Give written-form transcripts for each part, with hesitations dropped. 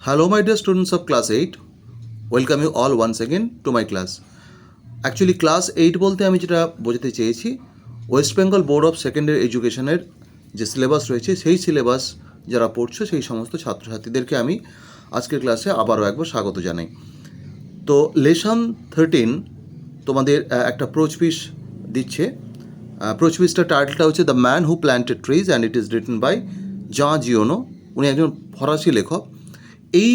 Hello, my dear students of class 8. Welcome you all once again to my class. Actually class 8 বলতে আমি যেটা বোঝাতে চেয়েছি, West Bengal board of secondary এডুকেশনের যে সিলেবাস রয়েছে সেই সিলেবাস যারা পড়ছো সেই সমস্ত ছাত্রছাত্রীদেরকে আমি আজকের ক্লাসে আবারও একবার স্বাগত জানাই। তো লেসন 13 তোমাদের একটা প্রোচপিস দিচ্ছে। প্রোচপিসটার টাইটেলটা হচ্ছে the man who planted trees and it is written by Jean Giono. উনি একজন ফরাসি লেখক। এই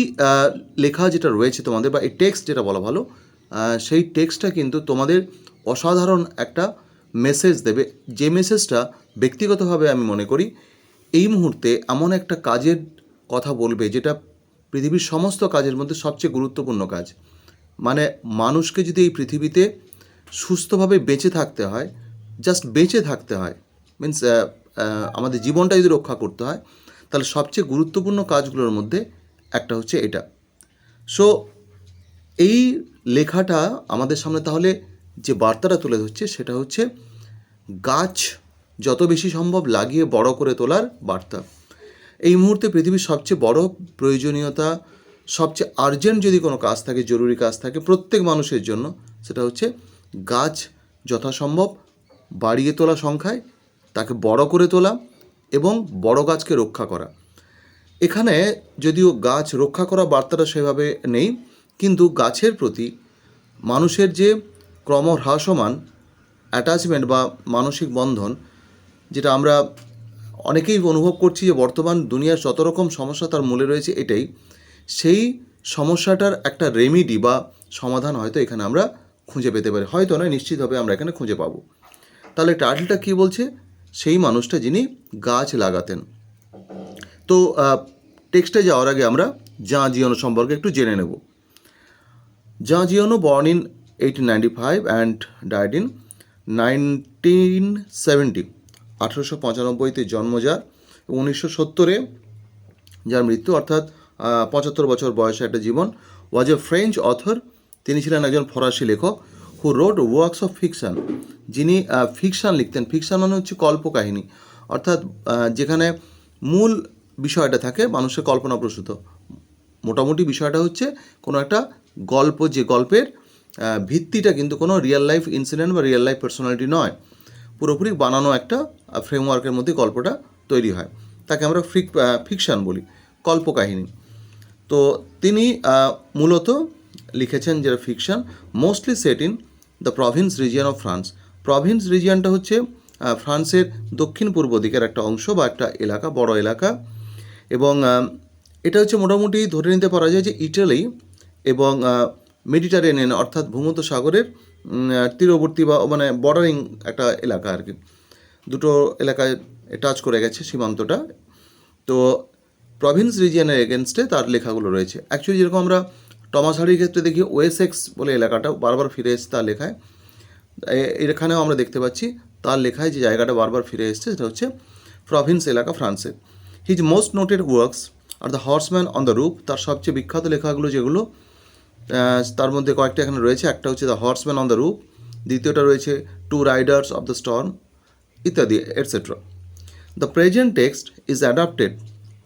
লেখা যেটা রয়েছে তোমাদের, বা এই টেক্সট যেটা বলা ভালো, সেই টেক্সটটা কিন্তু তোমাদের অসাধারণ একটা মেসেজ দেবে, যে মেসেজটা ব্যক্তিগতভাবে আমি মনে করি এই মুহূর্তে এমন একটা কাজের কথা বলবে যেটা পৃথিবীর সমস্ত কাজের মধ্যে সবচেয়ে গুরুত্বপূর্ণ কাজ। মানে মানুষকে যদি এই পৃথিবীতে সুস্থভাবে বেঁচে থাকতে হয়, জাস্ট বেঁচে থাকতে হয়, মিনস আমাদের জীবনটা যদি রক্ষা করতে হয়, তাহলে সবচেয়ে গুরুত্বপূর্ণ কাজগুলোর মধ্যে একটা হচ্ছে এটা। সো এই লেখাটা আমাদের সামনে তাহলে যে বার্তাটা তুলে ধরছে সেটা হচ্ছে গাছ যত বেশি সম্ভব লাগিয়ে বড় করে তোলার বার্তা। এই মুহূর্তে পৃথিবীর সবচেয়ে বড় প্রয়োজনীয়তা, সবচেয়ে আর্জেন্ট যদি কোনো কাজ থাকে, জরুরি কাজ থাকে প্রত্যেক মানুষের জন্য, সেটা হচ্ছে গাছ যথাসম্ভব বাড়িয়ে তোলা সংখ্যায়, তাকে বড় করে তোলা এবং বড় গাছকে রক্ষা করা। এখানে যদিও গাছ রক্ষা করা বার্তাটা সেভাবে নেই, কিন্তু গাছের প্রতি মানুষের যে ক্রমহ্রাসমান অ্যাটাচমেন্ট বা মানসিক বন্ধন, যেটা আমরা অনেকেই অনুভব করছি যে বর্তমান দুনিয়ার যত রকম সমস্যা তার মূলে রয়েছে এটাই, সেই সমস্যাটার একটা রেমিডি বা সমাধান হয়তো এখানে আমরা খুঁজে পেতে পারি, হয়তো নয় নিশ্চিতভাবে আমরা এখানে খুঁজে পাবো। তাহলে টাইটেলটা কী বলছে? সেই মানুষটা যিনি গাছ লাগাতেন। তো টেক্সটে যাওয়ার আগে আমরা জঁ জিওনো সম্পর্কে একটু জেনে নেব। Jean Giono born in 1895 and died in 1970। 1895-তে জন্ম যার, 1970-এ যার মৃত্যু, অর্থাৎ 75 বছর বয়সে একটা জীবন। ওয়াজ এ ফ্রেঞ্চ অথর, তিনি ছিলেন একজন ফরাসি লেখক। Who wrote works of fiction, যিনি ফিকশান লিখতেন। ফিকশান মানে হচ্ছে কল্পকাহিনী, অর্থাৎ যেখানে মূল বিষয়টা থাকে মানুষের কল্পনাপ্রসূত। মোটামুটি বিষয়টা হচ্ছে কোনো একটা গল্প, যে গল্পের ভিত্তিটা কিন্তু কোনো রিয়েল লাইফ ইনসিডেন্ট বা রিয়েল লাইফ পার্সোনালিটি নয়, পুরোপুরি বানানো একটা ফ্রেমওয়ার্কের মধ্যে গল্পটা তৈরি হয়, তাকে আমরা ফিকশান বলি, কল্পকাহিনী। তো তিনি মূলত লিখেছেন যেটা fiction, mostly set in the Provence region of France. Provence রিজিয়নটা হচ্ছে ফ্রান্সের দক্ষিণ পূর্ব দিকের একটা অংশ বা একটা এলাকা, বড় এলাকা। এবং এটা হচ্ছে মোটামুটি ধরে নিতে পারা যায় যে ইটালি এবং মেডিটারেনিয়ান অর্থাৎ ভূমধ্য সাগরের তীরবর্তী বা মানে বর্ডারিং একটা এলাকা আর কি, দুটো এলাকায় টাচ করে গেছে সীমান্তটা। তো প্রভিন্স রিজিয়নের এগেনস্টে তার লেখাগুলো রয়েছে। অ্যাকচুয়ালি যেরকম আমরা টমাস হার্ডির ক্ষেত্রে দেখি ওয়েসেক্স বলে এলাকাটা বারবার ফিরে এসছে তার লেখায়, এখানেও আমরা দেখতে পাচ্ছি তার লেখায় যে জায়গাটা বারবার ফিরে এসছে সেটা হচ্ছে প্রভিন্স এলাকা ফ্রান্সের। His most noted works are the horseman on the roof, তার সবচেয়ে বিখ্যাত লেখাগুলো যেগুলো, তার মধ্যে কয়েকটা এখানে রয়েছে। একটা হচ্ছে the horseman on the roof, দ্বিতীয়টা রয়েছে two riders of the storm ইত্যাদি etcetera. The present text is adapted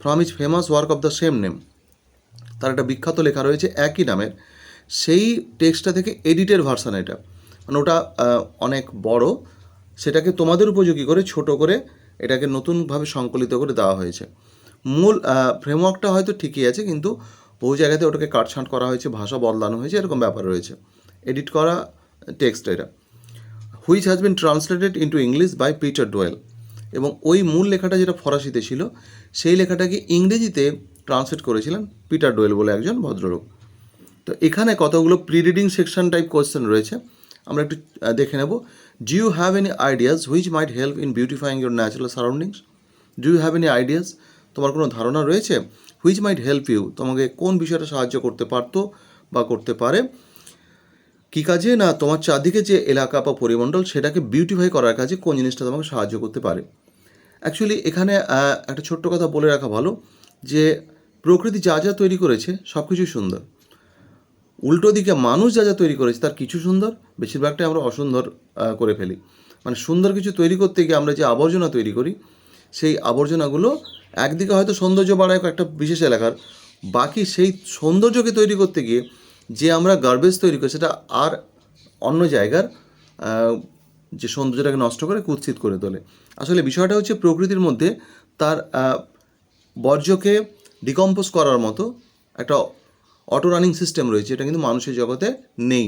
from his famous work of the same name, তার একটা বিখ্যাত লেখা রয়েছে একই নামের, সেই টেক্সটটা থেকে এডিটেড ভার্সান এটা, মানে ওটা অনেক বড়, সেটাকে তোমাদের উপযোগী করে ছোট করে এটাকে নতুনভাবে সংকলিত করে দেওয়া হয়েছে। মূল ফ্রেমওয়ার্কটা হয়তো ঠিকই আছে, কিন্তু বহু জায়গাতে ওটাকে কাটছাঁট করা হয়েছে, ভাষা বদলানো হয়েছে, এরকম ব্যাপার রয়েছে। এডিট করা টেক্সট এটা, which has been translated into English by Peter Doyle. এবং ওই মূল লেখাটা যেটা ফরাসিতে ছিল সেই লেখাটাকে ইংরেজিতে ট্রান্সলেট করেছিলেন পিটার ডোয়েল বলে একজন ভদ্রলোক। তো এখানে কতগুলো pre reading section type question রয়েছে, আমরা একটু দেখে নেব। Do you have any ideas which might help in beautifying your natural surroundings? Do you have any ideas, তোমার কোনো ধারণা রয়েছে? হুইচ মাইট হেল্প ইউ, তোমাকে কোন বিষয়টা সাহায্য করতে পারতো বা করতে পারে, কী কাজে? না তোমার চারদিকে যে এলাকা বা পরিমণ্ডল সেটাকে বিউটিফাই করার কাজে কোন জিনিসটা তোমাকে সাহায্য করতে পারে। অ্যাকচুয়ালি এখানে একটা ছোট্ট কথা বলে রাখা ভালো যে প্রকৃতি যা যা তৈরি করেছে সব কিছুই সুন্দর, উল্টো দিকে মানুষ যা যা তৈরি করেছে তার কিছু সুন্দর, বেশিরভাগটাই আমরা অসুন্দর করে ফেলি। মানে সুন্দর কিছু তৈরি করতে গিয়ে আমরা যে আবর্জনা তৈরি করি, সেই আবর্জনাগুলো একদিকে হয়তো সৌন্দর্য বাড়ায় একটা বিশেষ এলাকার, বাকি সেই সৌন্দর্যকে তৈরি করতে গিয়ে যে আমরা গার্বেজ তৈরি করি সেটা আর অন্য জায়গার যে সৌন্দর্যটাকে নষ্ট করে কুৎসিত করে তোলে। আসলে বিষয়টা হচ্ছে প্রকৃতির মধ্যে তার বর্জ্যকে ডিকম্পোজ করার মতো একটা অটো রানিং সিস্টেম রয়েছে, এটা কিন্তু মানুষের জগতে নেই।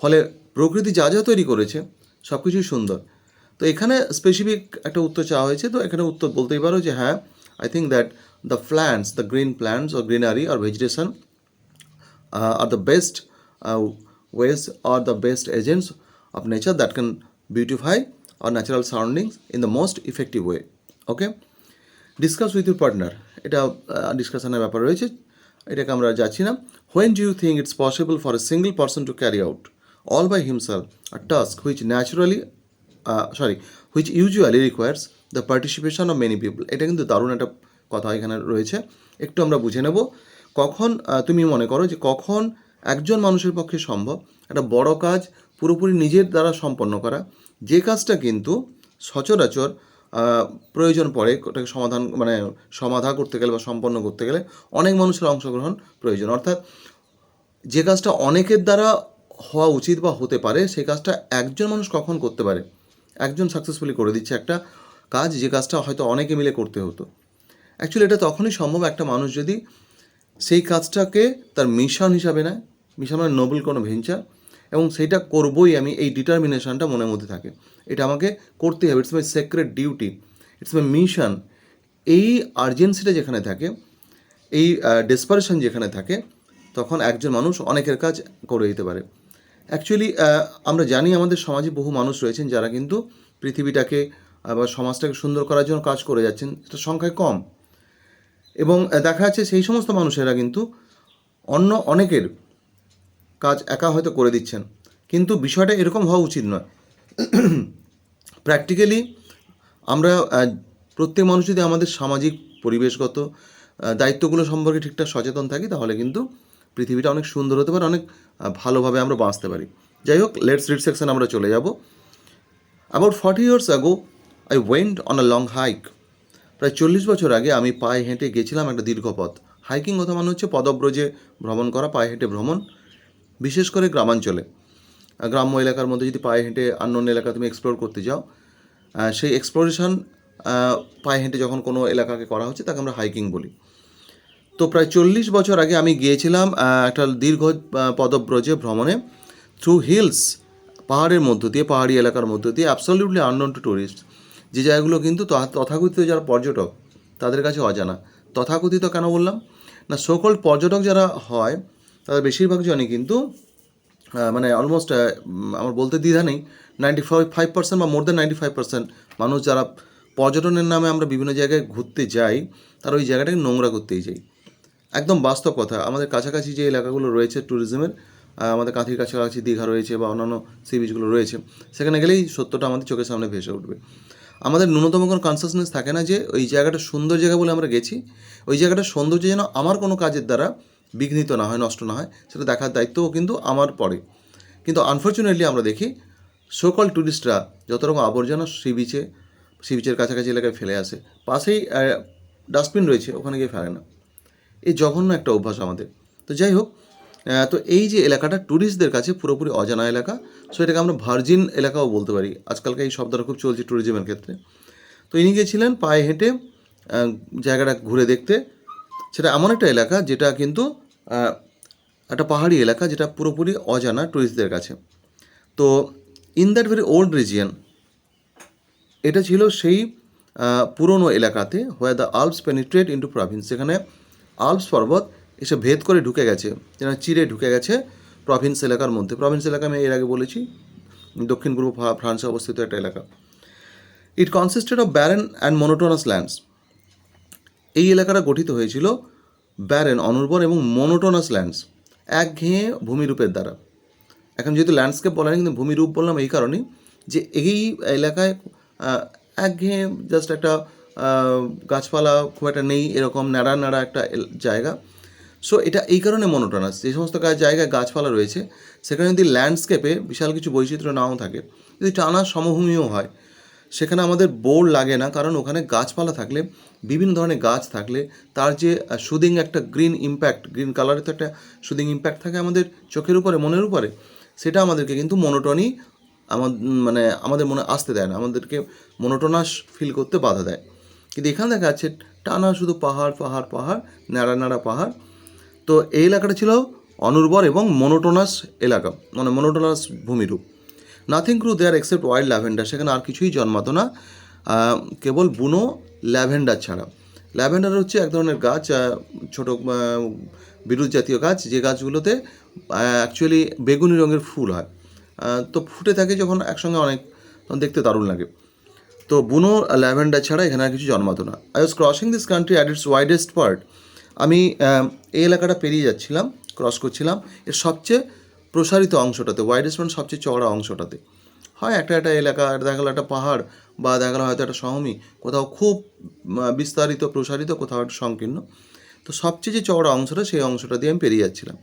ফলে প্রকৃতি যা যা তৈরি করেছে সব কিছুই সুন্দর। তো এখানে স্পেসিফিক একটা উত্তর চাওয়া হয়েছে, তো এখানে উত্তর বলতেই পারো যে হ্যাঁ, I think that the plants, the green plants or greenery or vegetation are the best ways or the best agents of nature that can beautify our natural surroundings in the most effective way. Okay, discuss with your partner, এটা ডিসকাশনের ব্যাপার রয়েছে, এটাকে আমরা যাচ্ছি না। When do you think it's possible for a single person to carry out all by himself a task which usually requires the participation of many people? এটা কিন্তু দারুণ একটা কথা এখানে রয়েছে, একটু আমরা বুঝে নেব। কখন তুমি মনে করো যে কখন একজন মানুষের পক্ষে সম্ভব একটা বড় কাজ পুরোপুরি নিজের দ্বারা সম্পন্ন করা, যে কাজটা কিন্তু সচরাচর প্রয়োজন পড়ে ওটাকে সমাধা করতে গেলে বা সম্পন্ন করতে গেলে অনেক মানুষের অংশগ্রহণ প্রয়োজন। অর্থাৎ যে কাজটা অনেকের দ্বারা হওয়া উচিত বা হতে পারে সেই কাজটা একজন মানুষ কখন করতে পারে, একজন সাকসেসফুলি করে দিচ্ছে একটা কাজ যে কাজটা হয়তো অনেকে মিলে করতে হতো। অ্যাকচুয়ালি এটা তখনই সম্ভব একটা মানুষ যদি সেই কাজটাকে তার মিশন হিসাবে নেয়, মিশন মানে নোবেল কোনো ভেঞ্চার, এবং সেইটা করবই আমি, এই ডিটারমিনেশনটা মনের মধ্যে থাকে, এটা আমাকে করতেই হবে, it's my secret duty, it's my mission. এই আর্জেন্সিটা যেখানে থাকে, এই ডেসপারেশন যেখানে থাকে, তখন একজন মানুষ অনেকের কাজ করে দিতে পারে। অ্যাকচুয়ালি আমরা জানি আমাদের সমাজে বহু মানুষ রয়েছেন যারা কিন্তু পৃথিবীটাকে বা সমাজটাকে সুন্দর করার জন্য কাজ করে যাচ্ছেন, এটা সংখ্যায় কম, এবং দেখা যাচ্ছে সেই সমস্ত মানুষেরা কিন্তু অন্য অনেকের কাজ একা হয়তো করে দিচ্ছেন, কিন্তু বিষয়টা এরকম হওয়া উচিত নয়। প্র্যাকটিক্যালি আমরা প্রত্যেক মানুষ যদি আমাদের সামাজিক পরিবেশগত দায়িত্বগুলো সম্পর্কে ঠিকঠাক সচেতন থাকি, তাহলে কিন্তু পৃথিবীটা অনেক সুন্দর হতে পারে, অনেক ভালোভাবে আমরা বাঁচতে পারি। যাই হোক, লেটস রিড সেকশন আমরা চলে যাব। About 40 years ago I went on a long hike. প্রায় 40 বছর আগে আমি পায়ে হেঁটে গেছিলাম একটা দীর্ঘ পথ। হাইকিং কথা মানে হচ্ছে পদব্রজে ভ্রমণ করা, পায়ে হেঁটে ভ্রমণ, বিশেষ করে গ্রামাঞ্চলে। গ্রাম্য এলাকার মধ্যে যদি পায়ে হেঁটে আননোন এলাকা তুমি এক্সপ্লোর করতে যাও, সেই এক্সপ্লোরেশন পায়ে হেঁটে যখন কোনো এলাকাকে করা হচ্ছে তাকে আমরা হাইকিং বলি। তো প্রায় 40 বছর আগে আমি গিয়েছিলাম একটা দীর্ঘ পদব্রজে ভ্রমণে, থ্রু হিলস, পাহাড়ের মধ্য দিয়ে, পাহাড়ি এলাকার মধ্য দিয়ে, অ্যাবসলিউটলি আননোন টু টুরিস্ট, যে জায়গাগুলো কিন্তু তথাকথিত যারা পর্যটক তাদের কাছে অজানা। তথাকথিত কেন বললাম না, সোকল্ড পর্যটক যারা হয় তাদের বেশিরভাগ জনই কিন্তু অলমোস্ট আমার বলতে দ্বিধা নেই, 95% বা মোর দ্যান 95% মানুষ যারা পর্যটনের নামে আমরা বিভিন্ন জায়গায় ঘুরতে যাই, তারা ওই জায়গাটাকে নোংরা করতেই যাই। একদম বাস্তব কথা, আমাদের কাছাকাছি যে এলাকাগুলো রয়েছে ট্যুরিজমের, আমাদের কাঁথির কাছাকাছি দীঘা রয়েছে বা অন্যান্য সি বিচগুলো রয়েছে, সেখানে গেলেই সত্যটা আমাদের চোখের সামনে ভেসে উঠবে। আমাদের ন্যূনতম কোনো কনসাসনেস থাকে না যে ওই জায়গাটা সুন্দর জায়গা বলে আমরা গেছি, ওই জায়গাটার সৌন্দর্য যেন আমার কোনো কাজের দ্বারা বিঘ্নিত না হয়, নষ্ট না হয়, সেটা দেখার দায়িত্বও কিন্তু আমার পড়ে। কিন্তু আনফর্চুনেটলি আমরা দেখি সোকল ট্যুরিস্টরা যত রকম আবর্জনা সি বিচের কাছাকাছি এলাকায় ফেলে আসে, পাশেই ডাস্টবিন রয়েছে, ওখানে গিয়ে ফেলে না। এই জঘন্য একটা অভ্যাস আমাদের। তো যাই হোক, তো এই যে এলাকাটা ট্যুরিস্টদের কাছে পুরোপুরি অজানা এলাকা, সো এটাকে আমরা ভার্জিন এলাকাও বলতে পারি। আজকালকার এই শব্দটা খুব চলছে ট্যুরিজমের ক্ষেত্রে। তো ইনি গিয়েছিলেন পায়ে হেঁটে জায়গাটা ঘুরে দেখতে। সেটা এমন একটা এলাকা যেটা কিন্তু একটা পাহাড়ি এলাকা, যেটা পুরোপুরি অজানা ট্যুরিস্টদের কাছে। তো in that very old region, এটা ছিল সেই পুরনো এলাকাতে, where the Alps penetrate into Province, যেখানে আল্পস পর্বত এসে ভেদ করে ঢুকে গেছে, যেন চিরে ঢুকে গেছে প্রভিন্স এলাকার মধ্যে। প্রভিন্স এলাকা আমি এর আগে বলেছি, দক্ষিণ পূর্ব ফ্রান্সে অবস্থিত একটা এলাকা। It consisted of barren and monotonous lands. এই এলাকাটা গঠিত হয়েছিল ব্যারেন, অনুর্বর, এবং মনোটোনাস ল্যান্ডস, একঘেয়ে ভূমিরূপের দ্বারা। এখন যেহেতু ল্যান্ডস্কেপ বলা নেই, কিন্তু ভূমিরূপ বললাম এই কারণেই যে এই এলাকায় একঘেয়ে জাস্ট একটা গাছপালা খুব একটা নেই, এরকম নাড়া নাড়া একটা জায়গা। সো এটা এই কারণে মনোটোনাস, যে সমস্ত জায়গায় গাছপালা রয়েছে সেখানে যদি ল্যান্ডস্কেপে বিশাল কিছু বৈচিত্র্য নাও থাকে, যদি টানা সমভূমিও হয়, সেখানে আমাদের বোর লাগে না, কারণ ওখানে গাছপালা থাকলে, বিভিন্ন ধরনের গাছ থাকলে তার যে সুদিং একটা গ্রিন ইম্প্যাক্ট, গ্রিন কালারের তো একটা সুদিং ইম্প্যাক্ট থাকে আমাদের চোখের উপরে, মনের উপরে, সেটা আমাদেরকে কিন্তু মনোটনি আমাদের মনে আসতে দেয় না, আমাদেরকে মনোটোনাস ফিল করতে বাধা দেয়। কিন্তু এখানে দেখা যাচ্ছে টানা শুধু পাহাড় পাহাড় পাহাড়, নাড়া নাড়া পাহাড়। তো এই এলাকাটা ছিল অনুর্বর এবং মনোটোনাস এলাকা, মানে মনোটোনাস ভূমিরূপ। নাথিং গ্রু দেয়ার এক্সেপ্ট ওয়াইল্ড ল্যাভেন্ডার, সেখানে আর কিছুই জন্মাতো না কেবল বুনো ল্যাভেন্ডার ছাড়া। ল্যাভেন্ডার হচ্ছে এক ধরনের গাছ, ছোটো বিরুৎ জাতীয় গাছ, যে গাছগুলোতে অ্যাকচুয়ালি বেগুনি রঙের ফুল হয়। তো ফুটে থাকে যখন একসঙ্গে অনেক, তখন দেখতে দারুণ লাগে। তো বুনো ল্যাভেন্ডার ছাড়া এখানে আর কিছু জন্মাতো না। I was crossing this country at it's widest part, আমি এই এলাকাটা পেরিয়ে যাচ্ছিলাম, ক্রস করছিলাম এর সবচেয়ে প্রসারিত অংশটাতে, ওয়াইডেস্ট মানে সবচেয়ে চওড়া অংশটাতে। হয় একটা এলাকা দেখা গেলো একটা পাহাড়, বা দেখা গেলো হয়তো একটা সমভূমি, কোথাও খুব বিস্তারিত প্রসারিত, কোথাও একটু সংকীর্ণ। তো সবচেয়ে যে চওড়া অংশটা, সেই অংশটা দিয়ে আমি পেরিয়ে যাচ্ছিলাম।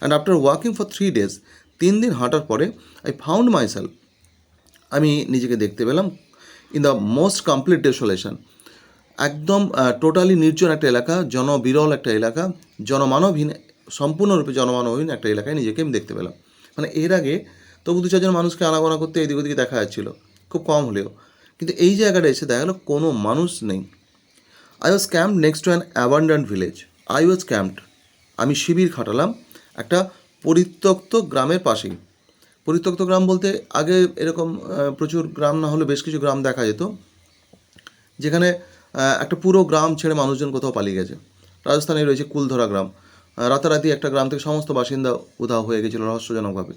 And after walking for 3 days, 3 দিন হাঁটার পরে, আই ফাউন্ড মাইসেলফ, আমি নিজেকে দেখতে পেলাম ইন দ্য মোস্ট কমপ্লিট ডেসোলেশন, একদম টোটালি নির্জন একটা এলাকা, জনবিরল একটা এলাকা, জনমানবহীন, সম্পূর্ণরূপে জনমানবহীন একটা এলাকায় নিজেকে আমি দেখতে পেলাম। মানে এর আগে তবু 2-4 মানুষকে আনাগোনা করতে এদিক ওদিকে দেখা যাচ্ছিল, খুব কম হলেও, কিন্তু এই জায়গাটা এসে দেখা গেলো কোনো মানুষ নেই। I was camped next to an abandoned village, I was camped, আমি শিবির খাটালাম একটা পরিত্যক্ত গ্রামের পাশেই। পরিত্যক্ত গ্রাম বলতে আগে এরকম প্রচুর গ্রাম না হলে বেশ কিছু গ্রাম দেখা যেত, যেখানে একটা পুরো গ্রাম ছেড়ে মানুষজন কোথাও পালিয়ে গেছে। রাজস্থানে রয়েছে কুলধরা গ্রাম, রাতারাতি একটা গ্রাম থেকে সমস্ত বাসিন্দা উধাও হয়ে গেছিলো রহস্যজনকভাবে।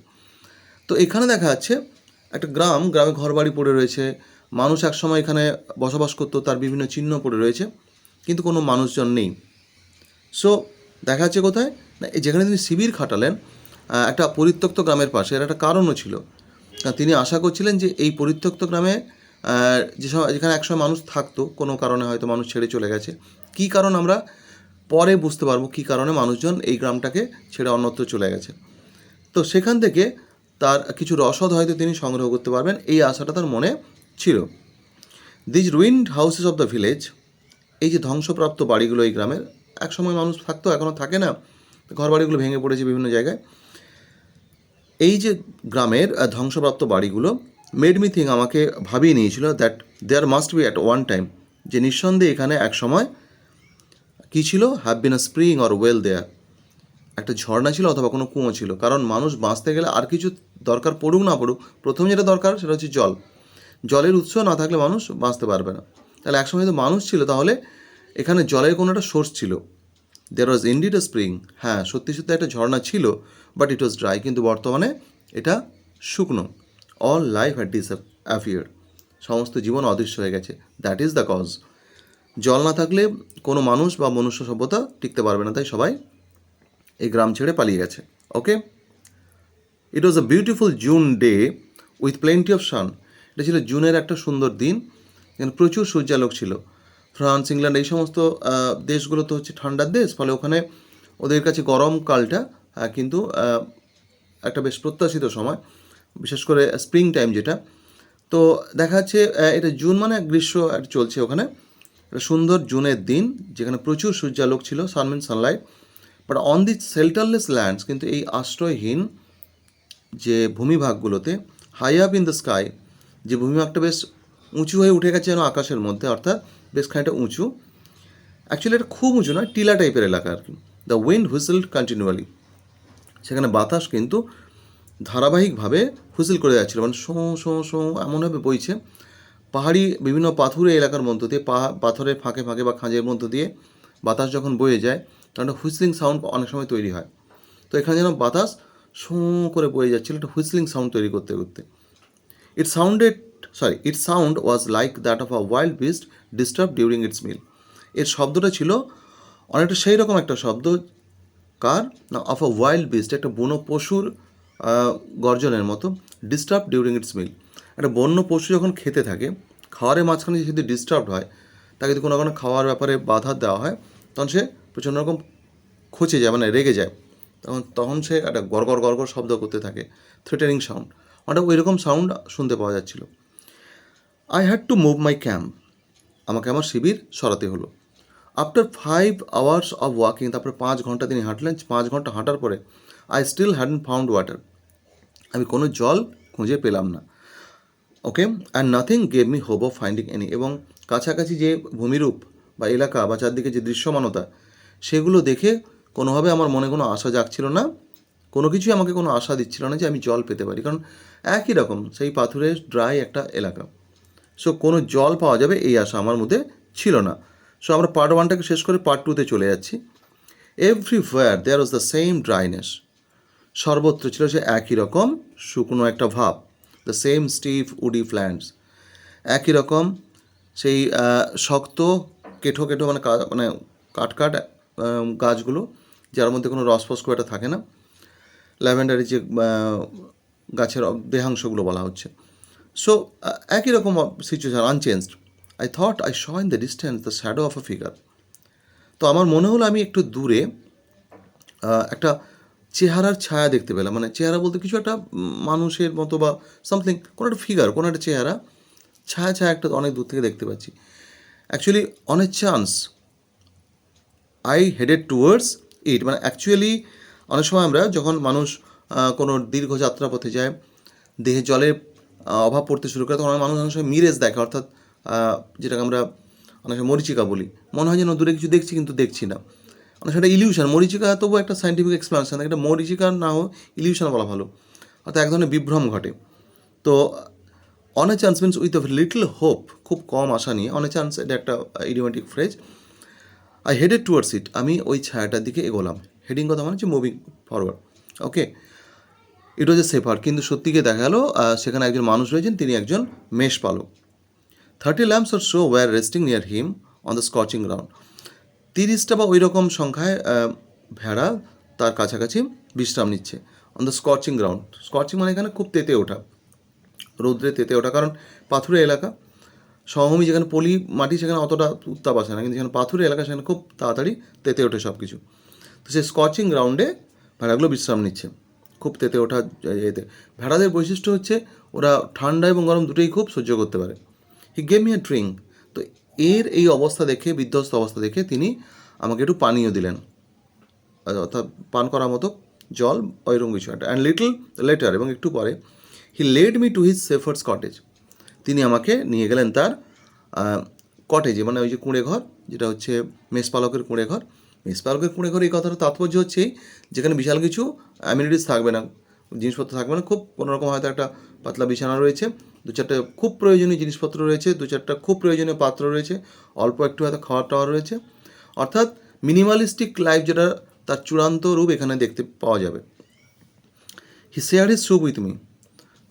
তো এখানে দেখা যাচ্ছে একটা গ্রামে ঘরবাড়ি পড়ে রয়েছে, মানুষ একসময় এখানে বসবাস করতো, তার বিভিন্ন চিহ্ন পড়ে রয়েছে, কিন্তু কোনো মানুষজন নেই। সো দেখা যাচ্ছে কোথায় না, যেখানে তিনি শিবির খাটালেন একটা পরিত্যক্ত গ্রামের পাশে, এর একটা কারণও ছিল। তিনি আশা করছিলেন যে এই পরিত্যক্ত গ্রামে যেখানে একসময় মানুষ থাকতো, কোনো কারণে হয়তো মানুষ ছেড়ে চলে গেছে, কী কারণ আমরা পরে বুঝতে পারবো, কী কারণে মানুষজন এই গ্রামটাকে ছেড়ে অন্যত্র চলে গেছে। তো সেখান থেকে তার কিছু রসদ হয়তো তিনি সংগ্রহ করতে পারবেন, এই আশাটা তার মনে ছিল। These ruined houses of the village, এই যে ধ্বংসপ্রাপ্ত বাড়িগুলো এই গ্রামের, একসময় মানুষ থাকতো, এখনও থাকে না, ঘর বাড়িগুলো ভেঙে পড়েছে বিভিন্ন জায়গায়। এই যে গ্রামের ধ্বংসপ্রাপ্ত বাড়িগুলো মেড মি থিঙ্ক, আমাকে ভাবিয়ে নিয়েছিল that there must be at one time, যে নিঃসন্দেহে এখানে এক সময় কী ছিল, have been a spring or well there, একটা ঝর্ণা ছিল অথবা কোনো কুঁয়ো ছিল। কারণ মানুষ বাঁচতে গেলে আর কিছু দরকার পড়ুক না পড়ুক, প্রথম যেটা দরকার সেটা হচ্ছে জল। জলের উৎস না থাকলে মানুষ বাঁচতে পারবে না। তাহলে একসময় তো মানুষ ছিল, তাহলে এখানে জলের কোনো একটা সোর্স ছিল। দেয়ার ওয়াজ ইনডিড আ স্প্রিং, হ্যাঁ সত্যি সত্যি একটা ঝর্ণা ছিল, বাট ইট ওয়াজ ড্রাই, কিন্তু বর্তমানে এটা শুকনো। অল লাইফ হ্যাড ডিসঅ্যাপিয়ার্ড, সমস্ত জীবন অদৃশ্য হয়ে গেছে। That is the cause. জল না থাকলে কোনো মানুষ বা মনুষ্য সভ্যতা টিকতে পারবে না, তাই সবাই এই গ্রাম ছেড়ে পালিয়ে গেছে। Okay, it was a beautiful June day with plenty of sun, এটা ছিল জুনের একটা সুন্দর দিন, এখানে প্রচুর সূর্যালোক ছিল। ফ্রান্স, ইংল্যান্ড এই সমস্ত দেশগুলো তো হচ্ছে ঠান্ডার দেশ, ফলে ওখানে ওদের কাছে গরমকালটা কিন্তু একটা বেশ প্রত্যাশিত সময়, বিশেষ করে স্প্রিং টাইম যেটা। তো দেখা যাচ্ছে এটা জুন মানে গ্রীষ্ম চলছে ওখানে, একটা সুন্দর জুনের দিন যেখানে প্রচুর সূর্যালোক ছিল, সানমিন sunlight. But on the shelterless lands, কিন্তু এই আশ্রয়হীন যে ভূমিভাগগুলোতে, high up in the sky, যে ভূমিভাগটা বেশ উঁচু হয়ে উঠে গেছে যেন আকাশের মধ্যে, অর্থাৎ বেশ খানিকটা উঁচু, অ্যাকচুয়ালি এটা খুব উঁচু নয়, টিলা টাইপের এলাকা আর কি। দ্য উইন্ড হুইসেলড কন্টিনিউয়ালি, সেখানে বাতাস কিন্তু ধারাবাহিকভাবে হুইসেল করে যাচ্ছিলো, মানে শোঁ শোঁ শোঁ এমনভাবে বইছে। পাহাড়ি বিভিন্ন পাথুরে এলাকার মধ্য দিয়ে, পাথরের ফাঁকে ফাঁকে বা খাঁজের মধ্য দিয়ে বাতাস যখন বয়ে যায়, তখন একটা হুইসলিং সাউন্ড অনেক সময় তৈরি হয়। তো এখানে যেন বাতাস শোঁ করে বয়ে যাচ্ছিলো, একটা হুইসলিং সাউন্ড তৈরি করতে করতে। It sound was like that of a wild beast disturb during its meal, এর শব্দটা ছিল অনেকটা সেই রকম একটা শব্দ, কার না, অফ আ ওয়াইল্ড বিস্ট, একটা বন্য পশুর গর্জনের মতো, ডিস্টার্ব ডিউরিং ইটস মিল, একটা বন্য পশু যখন খেতে থাকে, খাওয়ারের মাঝখানে যদি ডিস্টার্ব হয়, তাকে যদি কোনো খাওয়ার ব্যাপারে বাধা দেওয়া হয়, তখন সে প্রচণ্ড রকম খচে যায়, মানে রেগে যায়, তখন সে একটা গড়গড় গড়গড় শব্দ করতে থাকে, থ্রেটানিং সাউন্ড, ওটা ওই রকম সাউন্ড শুনতে পাওয়া যাচ্ছিল। I had to move my camp, আমাকে আমার শিবির সরাতে হলো। আফটার 5 hours অফ ওয়াকিং, তারপরে 5 ঘন্টা তিনি হাঁটলেন। 5 ঘন্টা হাঁটার পরে I still hadn't found water, আমি কোনো জল খুঁজে পেলাম না। Okay, and nothing gave me hope of finding any, এবং কাছাকাছি যে ভূমিরূপ বা এলাকা বা চারদিকে যে দৃশ্যমানতা, সেগুলো দেখে কোনোভাবে আমার মনে কোনো আশা জাগছিল না, কোনো কিছুই আমাকে কোনো আশা দিচ্ছিল না যে আমি জল পেতে পারি, কারণ একই রকম সেই পাথুরে ড্রাই একটা এলাকা। সো কোনো জল পাওয়া যাবে এই আশা আমার মধ্যে ছিল না। সো আমরা পার্ট 1টাকে শেষ করে পার্ট 2তে চলে যাচ্ছি। Everywhere there was the same dryness, সর্বত্র ছিল সে একই রকম শুকনো একটা ভাব। The same stiff woody plants, একই রকম সেই শক্ত কেঠো কেঠো মানে কাঠ গাছগুলো, যার মধ্যে কোনো রসফস খুব একটা থাকে না, ল্যাভেন্ডারি যে গাছের দেহাংশগুলো বলা হচ্ছে। সো একই রকম situation, unchanged. I thought I saw in the distance the shadow of a figure, তো আমার মনে হলো আমি একটু দূরে একটা চেহারার ছায়া দেখতে পেলাম, মানে চেহারা বলতে কিছু একটা মানুষের মতো বা সামথিং, কোনো একটা ফিগার, কোনো একটা চেহারা, ছায়া ছায়া একটা অনেক দূর থেকে দেখতে পাচ্ছি। Actually on a chance I headed towards ইট, মানে অ্যাকচুয়ালি অনেক সময় আমরা যখন মানুষ কোনো দীর্ঘ যাত্রাপথে যায়, দেহে জলের অভাব পড়তে শুরু করে, তখন মানুষ অনেক সময় মিরেজ দেখে, অর্থাৎ যেটাকে আমরা অনেক সময় মরিচিকা বলি, মনে হয় যেন দূরে কিছু দেখছি কিন্তু দেখছি না, মানে সেটা ইলিউশন। মরিচিকা তবু একটা সায়েন্টিফিক এক্সপ্লেনেশন, একটা মরিচিকা না হোক ইলিউশন বলা ভালো, অর্থাৎ এক ধরনের বিভ্রম ঘটে। তো on a chance means with a little hope, খুব কম আশা নিয়ে, অন এ চান্স এটা একটা idiomatic phrase. I headed towards ইট, আমি ওই ছায়াটার দিকে এগোলাম। হেডিং কথা মানে হচ্ছে moving forward. Okay, it was A safer, কিন্তু সত্যিকে দেখা গেল সেখানে একজন মানুষ রয়েছেন, তিনি একজন মেষ পালক। 30 lambs or so were resting near him on the scorching ground, 30টা বা ওই রকম সংখ্যায় ভেড়া তার কাছাকাছি বিশ্রাম নিচ্ছে। On the scorching ground, scorching মানে এখানে খুব তেতে ওঠা, রৌদ্রে তেতে ওঠা, কারণ পাথুরে এলাকা, সমভূমি যেখানে পলি মাটি সেখানে অতটা উত্তাপ আসে না, কিন্তু যেখানে পাথুরে এলাকা সেখানে খুব তাড়াতাড়ি তেতে ওঠে সব কিছু। তো সেই স্কচিং গ্রাউন্ডে ভেড়াগুলো বিশ্রাম নিচ্ছে, খুব তেতে ওঠা এতে। ভেড়াদের বৈশিষ্ট্য হচ্ছে ওরা ঠান্ডা এবং গরম দুটোই খুব সহ্য করতে পারে। He gave me a drink, তো এর এই অবস্থা দেখে, বিধ্বস্ত অবস্থা দেখে তিনি আমাকে একটু পানীয় দিলেন, অর্থাৎ পান করার মতো জল, ওইরকম কিছু একটা। অ্যান্ড লিটল লেটার, এবং একটু পরে, he led me to his shepherd's cottage, তিনি আমাকে নিয়ে গেলেন তার কটেজে, মানে ওই যে কুঁড়ে ঘর, যেটা হচ্ছে মেষপালকের কুঁড়ে ঘর। মেষপালকের কুঁড়ে ঘর, এই কথাটার তাৎপর্য হচ্ছেই যেখানে বিশাল কিছু অ্যামিনিটিস থাকবে না, জিনিসপত্র থাকবে না, খুব কোনোরকম হয়তো একটা পাতলা বিছানা রয়েছে, 2-4টা খুব প্রয়োজনীয় জিনিসপত্র রয়েছে, 2-4টা খুব প্রয়োজনীয় পাত্র রয়েছে, অল্প একটু হয়তো খাওয়ার টাওয়ার রয়েছে, অর্থাৎ মিনিমালিস্টিক লাইফ যেটা তার চূড়ান্ত রূপ এখানে দেখতে পাওয়া যাবে। He share his soup with me,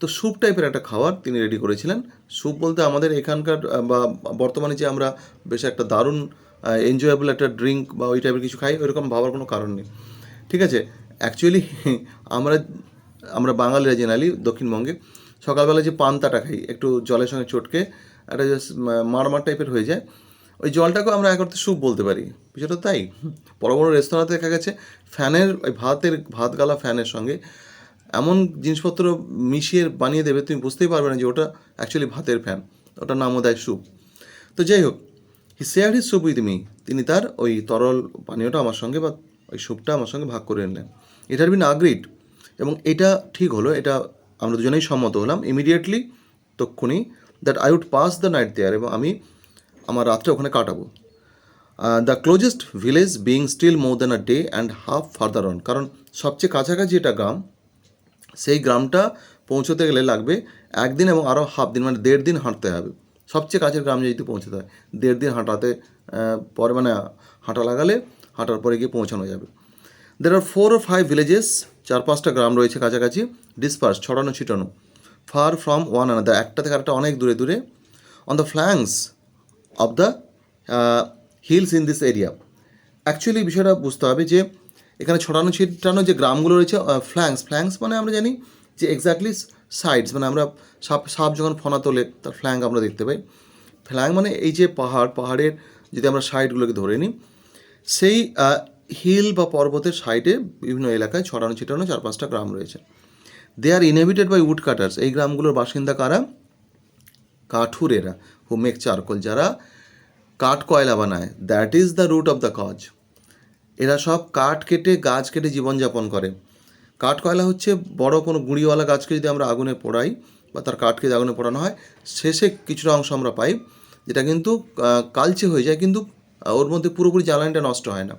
তো স্যুপ টাইপের একটা খাবার তিনি রেডি করেছিলেন। স্যুপ বলতে আমাদের এখানকার বা বর্তমানে যে আমরা বেশ একটা দারুণ এনজয়েবল একটা ড্রিঙ্ক বা ওই টাইপের কিছু খাই, ওইরকম ভাবার কোনো কারণ নেই, ঠিক আছে। অ্যাকচুয়ালি আমরা আমরা বাঙালিরা জেনারেলি দক্ষিণবঙ্গে সকালবেলা যে পান্তাটা খাই একটু জলের সঙ্গে চটকে, একটা জাস্ট মারমার টাইপের হয়ে যায়, ওই জলটাকেও আমরা এক অর্থে স্যুপ বলতে পারি, বিষয়টা তাই। বড় বড় রেস্তোরাঁতে দেখা গেছে ফ্যানের ওই ভাত গালা ফ্যানের সঙ্গে এমন জিনিসপত্র মিশিয়ে বানিয়ে দেবে, তুমি বুঝতেই পারবে না যে ওটা অ্যাকচুয়ালি ভাতের ফ্যান, ওটার নামও দেয় স্যুপ। তো যাই হোক, he share his soup with me, তিনি তার ওই তরল পানীয়টা আমার সঙ্গে বা ওই স্যুপটা আমার সঙ্গে ভাগ করে নিলেন। এটার বিন আগ্রিড, এবং এটা ঠিক হলো, এটা আমরা দুজনেই সম্মত হলাম ইমিডিয়েটলি, তক্ষুনি, that I would pass the night there, এবং আমি আমার রাত্রে ওখানে কাটাবো। The closest village being still more than a day and half farther on, কারণ সবচেয়ে কাছাকাছি এটা গ্রাম, সেই গ্রামটা পৌঁছতে গেলে লাগবে 1 দিন এবং আরও হাফ দিন, মানে 1.5 দিন হাঁটতে হবে। সবচেয়ে কাছের গ্রাম যেহেতু পৌঁছতে হয়, 1.5 দিন হাঁটাতে পরে, মানে হাঁটা লাগালে হাঁটার পরে গিয়ে পৌঁছানো যাবে। দের আর 4 or 5 ভিলেজেস, 4-5টা গ্রাম রয়েছে কাছাকাছি, ডিসপার্স, ছড়ানো ছিটানো, ফার ফ্রম ওয়ান আনাদার, একটা থেকে আরেকটা অনেক দূরে দূরে, on the flanks of the hills in this area. Actually বিষয়টা বুঝতে হবে যে এখানে ছড়ানো ছিটানো যে গ্রামগুলো রয়েছে, ফ্ল্যাঙ্কস মানে আমরা জানি যে এক্স্যাক্টলি সাইডস, মানে আমরা সাপ যখন ফনা তোলে তার ফ্ল্যাঙ্ক আমরা দেখতে পাই। ফ্ল্যাঙ্ক মানে এই যে পাহাড়ের যদি আমরা সাইডগুলোকে ধরে নিই, সেই হিল বা পর্বতের সাইডে বিভিন্ন এলাকায় ছড়ানো ছিটানো 4-5টা গ্রাম রয়েছে। দে আর ইনহেবিটেড বাই উড কাটার্স, এই গ্রামগুলোর বাসিন্দা কারা? কাঠুরেরা, হু মেক চারকোল, যারা কাঠ কয়লা বানায়, that is the root of the cause. এরা সব কাঠ কেটে গাছ কেটে জীবনযাপন করে। কাঠ কয়লা হচ্ছে বড় কোনো গুঁড়িওয়ালা গাছকে যদি আমরা আগুনে পোড়াই বা তার কাঠকে যদি আগুনে পোড়ানো হয়, শেষে কিছুটা অংশ আমরা পাই যেটা কিন্তু কালচে হয়ে যায়, কিন্তু ওর মধ্যে পুরোপুরি জ্বালানিটা নষ্ট হয় না।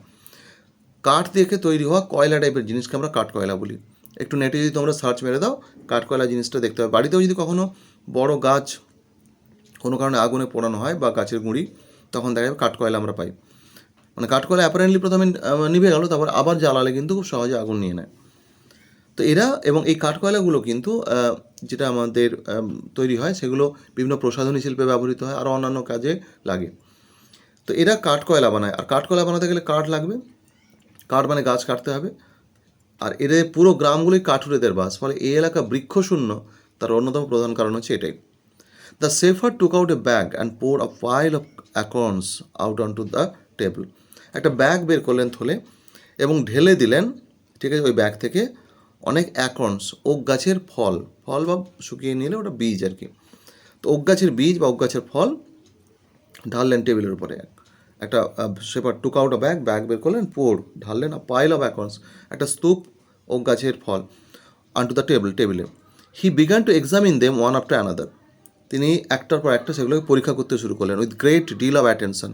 কাঠ দিয়ে তৈরি হওয়া কয়লা টাইপের জিনিসকে আমরা কাঠ কয়লা বলি। একটু নেটে যদি তোমরা সার্চ মেরে দাও, কাঠ কয়লা জিনিসটা দেখতে হবে। বাড়িতেও যদি কখনো বড় গাছ কোনো কারণে আগুনে পোড়ানো হয় বা গাছের গুঁড়ি, তখন দেখা যাবে কাঠ কয়লা আমরা পাই। মানে কাঠ কয়লা অ্যাপারেন্টলি প্রথমে নিভে গেল, তারপর আবার জ্বালালে কিন্তু খুব সহজে আগুন নিয়ে নেয়। তো এরা, এবং এই কাঠ কয়লাগুলো কিন্তু যেটা আমাদের তৈরি হয় সেগুলো বিভিন্ন প্রসাধনী শিল্পে ব্যবহৃত হয়, আরও অন্যান্য কাজে লাগে। তো এরা কাঠ কয়লা বানায়, আর কাঠ কয়লা বানাতে গেলে কাঠ লাগবে। কাঠ মানে গাছ কাটতে হবে, আর এদের পুরো গ্রামগুলোই কাঠুরেদের বাস, ফলে এই এলাকা বৃক্ষশূন্য। তার অন্যতম প্রধান কারণ হচ্ছে এটাই। The shepherd took out a bag and pour a pile of acorns out on to the table. একটা ব্যাগ বের করলেন থলে এবং ঢেলে দিলেন, ঠিক আছে, ওই ব্যাগ থেকে অনেক অ্যাকর্নস, ওক গাছের ফল, ফল বা শুকিয়ে নিলে ওটা বীজ আর কি। তো ওক গাছের বীজ বা ওক গাছের ফল ঢাললেন টেবিলের উপরে। একটা সেপার টুক আউট ব্যাগ, ব্যাগ বের করলেন, পোর ঢাললেন, আ পাইল অফ অ্যাকর্নস, একটা স্তূপ ওক গাছের ফল, আনটু দ্য টেবল, টেবিলে। He began to examine them one after another. তিনি একটার পর একটা সেগুলোকে পরীক্ষা করতে শুরু করলেন, with great deal of attention,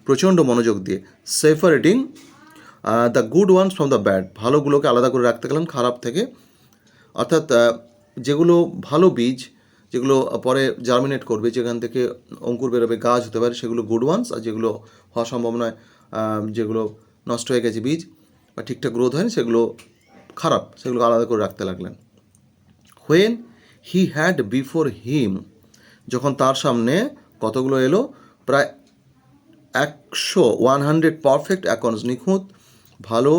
প্রচণ্ড মনোযোগ দিয়ে। Separating the good ones from the bad, ভালোগুলোকে আলাদা করে রাখতে গেলেন খারাপ থেকে। অর্থাৎ যেগুলো ভালো বীজ, যেগুলো পরে জার্মিনেট করবে, যেখান থেকে অঙ্কুর বেরোবে, গাছ হতে পারে, সেগুলো গুড ওয়ান্স, আর যেগুলো হওয়া সম্ভব নয়, যেগুলো নষ্ট হয়ে গেছে বীজ বা ঠিকঠাক গ্রোথ হয়নি, সেগুলো খারাপ, সেগুলো আলাদা করে রাখতে লাগলেন। When he had before him, যখন তার সামনে কতগুলো এলো, প্রায় 100 পারফেক্ট অ্যাকর্নস, নিখুঁত ভালো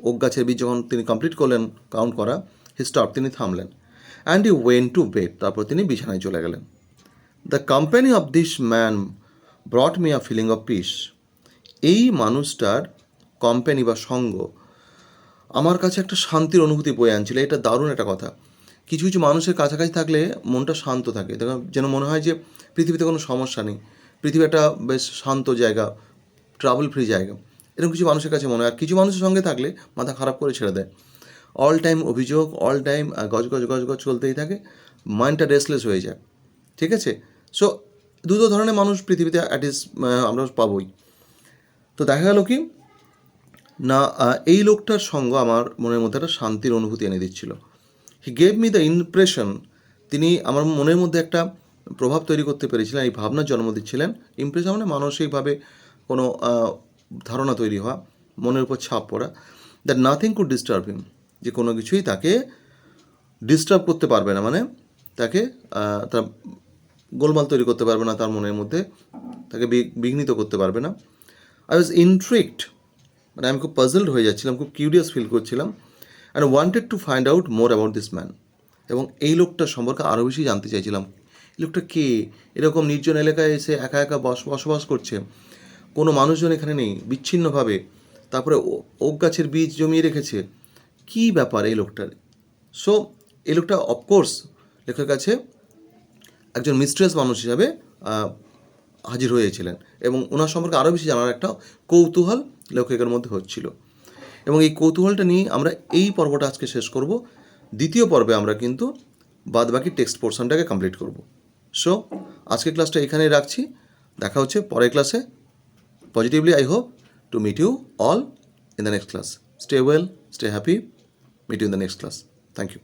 ওক গাছের বীজ যখন তিনি কমপ্লিট করলেন কাউন্ট করা, হি স্টপ, তিনি থামলেন। And he went to bed, তারপর তিনি বিছানায় চলে গেলেন। The company of this man brought me a feeling of peace, এই মানুষটার কোম্পানি বা সঙ্গ আমার কাছে একটা শান্তির অনুভূতি বয়ে আনছিল। এটা দারুণ একটা কথা। কিছু কিছু মানুষের কাছাকাছি থাকলে মনটা শান্ত থাকে, যেন মনে হয় যে পৃথিবীতে কোনো সমস্যা নেই, পৃথিবী একটা বেশ শান্ত জায়গা, ট্রাভেল ফ্রি জায়গা, এরকম কিছু মানুষের কাছে মনে হয়। আর কিছু মানুষের সঙ্গে থাকলে মাথা খারাপ করে ছেড়ে দেয়, অল টাইম অভিযোগ, অল টাইম গজ চলতেই থাকে, মাইন্ডটা রেস্টলেস হয়ে যায়। ঠিক আছে, সো দুটো ধরনের মানুষ পৃথিবীতে অ্যাটলিস্ট আমরা পাবোই। তো দেখা গেল কি না, এই লোকটার সঙ্গ আমার মনের মধ্যে একটা শান্তির অনুভূতি এনে দিচ্ছিল। He gave me the impression, তিনি আমার মনের মধ্যে একটা প্রভাব তৈরি করতে পেরেছিলেন, এই ভাবনার জন্ম দিচ্ছিলেন। ইমপ্রেশন মানে মানসিকভাবে কোনো ধারণা তৈরি হওয়া, মনের উপর ছাপ পড়া, দ্যাট নাথিং কুড ডিস্টার্ব হিম, যে কোনো কিছুই তাকে ডিস্টার্ব করতে পারবে না, মানে তাকে তার গোলমাল তৈরি করতে পারবে না, তার মনের মধ্যে তাকে বিঘ্নিত করতে পারবে না। আই ওয়াজ ইন্ট্রিক্ট, মানে আমি খুব পাজলড হয়ে যাচ্ছিলাম, খুব কিউরিয়াস ফিল করছিলাম, and wanted to find out more about this man, এবং এই লোকটার সম্পর্কে আরও বেশি জানতে চাইছিলাম। এই লোকটা কে, এরকম নির্জন এলাকায় এসে একা একা বসবাস করছে, কোনো মানুষজন এখানে নেই, বিচ্ছিন্নভাবে, তারপরে ওক গাছের বীজ জমিয়ে রেখেছে, কী ব্যাপার এই লোকটার। সো এই লোকটা অফকোর্স লেখকের কাছে একজন মিস্ট্রিয়াস মানুষ হিসাবে হাজির হয়েছিলেন, এবং ওনার সম্পর্কে আরও বেশি জানার একটা কৌতূহল লেখকের মধ্যে হচ্ছিল। এবং এই কৌতূহলটা নিয়ে আমরা এই পর্বটা আজকে শেষ করব। দ্বিতীয় পর্বে আমরা কিন্তু বাদবাকি টেক্সট পোর্শনটাকে কমপ্লিট করব। সো আজকের ক্লাসটা এখানেই রাখছি, দেখা হচ্ছে পরের ক্লাসে। Positively I hope to meet you all in the next class. Stay well, stay happy, meet you in the next class. Thank you.